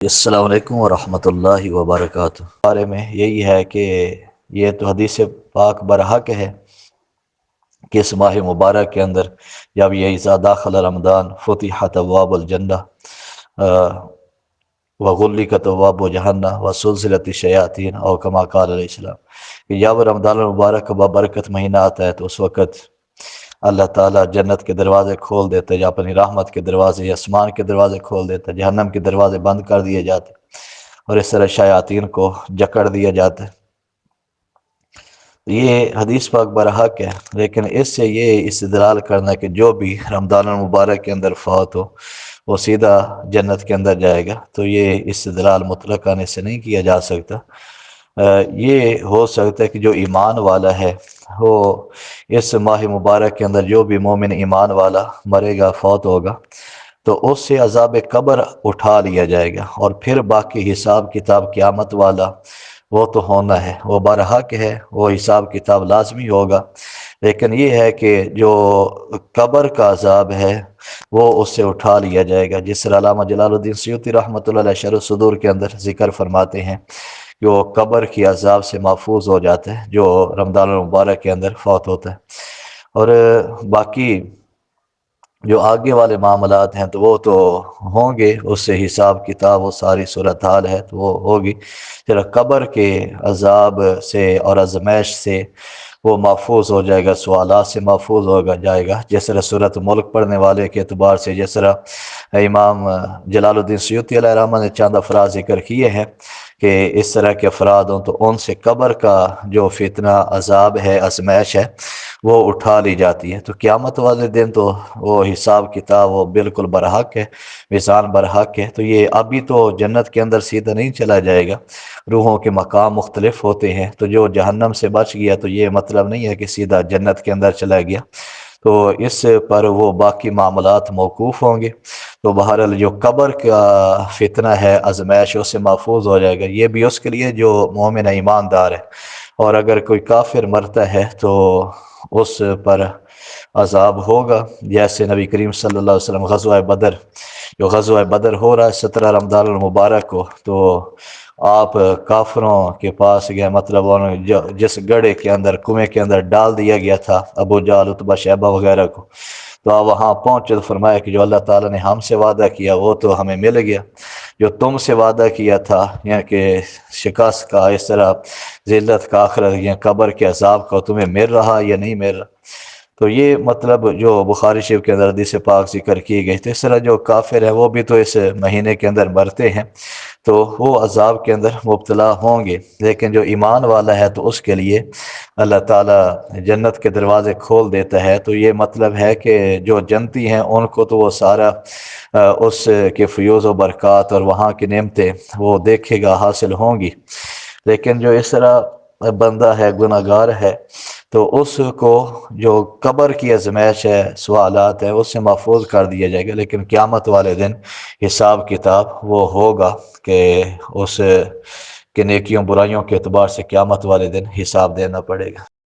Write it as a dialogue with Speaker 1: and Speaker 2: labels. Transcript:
Speaker 1: السلام علیکم ورحمۃ اللہ وبرکاتہ۔ بارے میں یہی ہے کہ یہ تو حدیث پاک برحق ہے کہ اس ماہ مبارک کے اندر جب یہ اذا داخل رمضان فتحت ابواب الجنہ وغلقت ابواب جہنم وسلسلت الشیاطین او کما قال علیہ السلام، کہ جب رمضان المبارک کا بابرکت مہینہ آتا ہے تو اس وقت اللہ تعالیٰ جنت کے دروازے کھول دیتے، یا اپنی رحمت کے دروازے، آسمان کے دروازے کھول دیتے، جہنم کے دروازے بند کر دیے جاتے، اور اس طرح شیاطین کو جکڑ دیا جاتا ہے۔ یہ حدیث پاک برحق ہے، لیکن اس سے یہ استدلال کرنا کہ جو بھی رمضان المبارک کے اندر فوت ہو وہ سیدھا جنت کے اندر جائے گا، تو یہ استدلال مطلقاً اس سے نہیں کیا جا سکتا۔ یہ ہو سکتا ہے کہ جو ایمان والا ہے وہ اس ماہ مبارک کے اندر جو بھی مومن ایمان والا مرے گا، فوت ہوگا، تو اس سے عذاب قبر اٹھا لیا جائے گا، اور پھر باقی حساب کتاب قیامت والا وہ تو ہونا ہے، وہ برحق ہے، وہ حساب کتاب لازمی ہوگا۔ لیکن یہ ہے کہ جو قبر کا عذاب ہے وہ اس سے اٹھا لیا جائے گا، جس طرح علامہ جلال الدین سیوطی رحمۃ اللہ علیہ شرح الصدور کے اندر ذکر فرماتے ہیں کہ وہ قبر کی عذاب سے محفوظ ہو جاتا ہے جو رمضان المبارک کے اندر فوت ہوتا ہے۔ اور باقی جو آگے والے معاملات ہیں تو وہ تو ہوں گے، اس سے حساب کتاب وہ ساری صورتحال ہے تو وہ ہوگی، پھر قبر کے عذاب سے اور ازمائش سے وہ محفوظ ہو جائے گا، سوالات سے محفوظ ہوگا جائے گا، جس طرح سورۃ ملک پڑھنے والے کے اعتبار سے، جس طرح امام جلال الدین سیوطی علیہ الرحمہ نے چند افراد ذکر کیے ہیں کہ اس طرح کے افراد ہوں تو ان سے قبر کا جو فتنہ عذاب ہے، ازمائش ہے، وہ اٹھا لی جاتی ہے۔ تو قیامت والے دن تو وہ حساب کتاب وہ بالکل برحق ہے، میزان برحق ہے، تو یہ ابھی تو جنت کے اندر سیدھا نہیں چلا جائے گا، روحوں کے مقام مختلف ہوتے ہیں، تو جو جہنم سے بچ گیا تو یہ مطلب نہیں ہے کہ سیدھا جنت کے اندر چلا گیا، تو اس پر وہ باقی معاملات موقوف ہوں گے۔ تو بہرحال جو قبر کا فتنہ ہے، ازمائش، اس سے محفوظ ہو جائے گا، یہ بھی اس کے لیے جو مومن ایماندار ہے، اور اگر کوئی کافر مرتا ہے تو اس پر عذاب ہوگا، جیسے نبی کریم صلی اللہ علیہ وسلم غزوہ بدر ہو رہا ہے 17 رمضان المبارک کو، تو آپ کافروں کے پاس گئے، مطلب جس گڑھے کے اندر، کنویں کے اندر ڈال دیا گیا تھا ابو جہل، عتبہ، شیبہ وغیرہ کو، تو آپ وہاں پہنچے تو فرمایا کہ جو اللہ تعالیٰ نے ہم سے وعدہ کیا وہ تو ہمیں مل گیا، جو تم سے وعدہ کیا تھا یعنی کہ شکست کا، اس طرح ذلت کا، آخرت یا قبر کے عذاب کا، تمہیں مل رہا یا نہیں مل رہا۔ تو یہ مطلب جو بخاری شریف کے اندر حدیث پاک ذکر کی گئی تھی، اس طرح جو کافر ہیں وہ بھی تو اس مہینے کے اندر مرتے ہیں تو وہ عذاب کے اندر مبتلا ہوں گے، لیکن جو ایمان والا ہے تو اس کے لیے اللہ تعالیٰ جنت کے دروازے کھول دیتا ہے۔ تو یہ مطلب ہے کہ جو جنتی ہیں ان کو تو وہ سارا اس کے فیوز و برکات اور وہاں کی نعمتیں وہ دیکھے گا، حاصل ہوں گی، لیکن جو اس طرح بندہ ہے، گناہ گار ہے، تو اس کو جو قبر کی ازمائش ہے، سوالات ہے، اس سے محفوظ کر دیا جائے گا، لیکن قیامت والے دن حساب کتاب وہ ہوگا کہ اس کے نیکیوں برائیوں کے اعتبار سے قیامت والے دن حساب دینا پڑے گا۔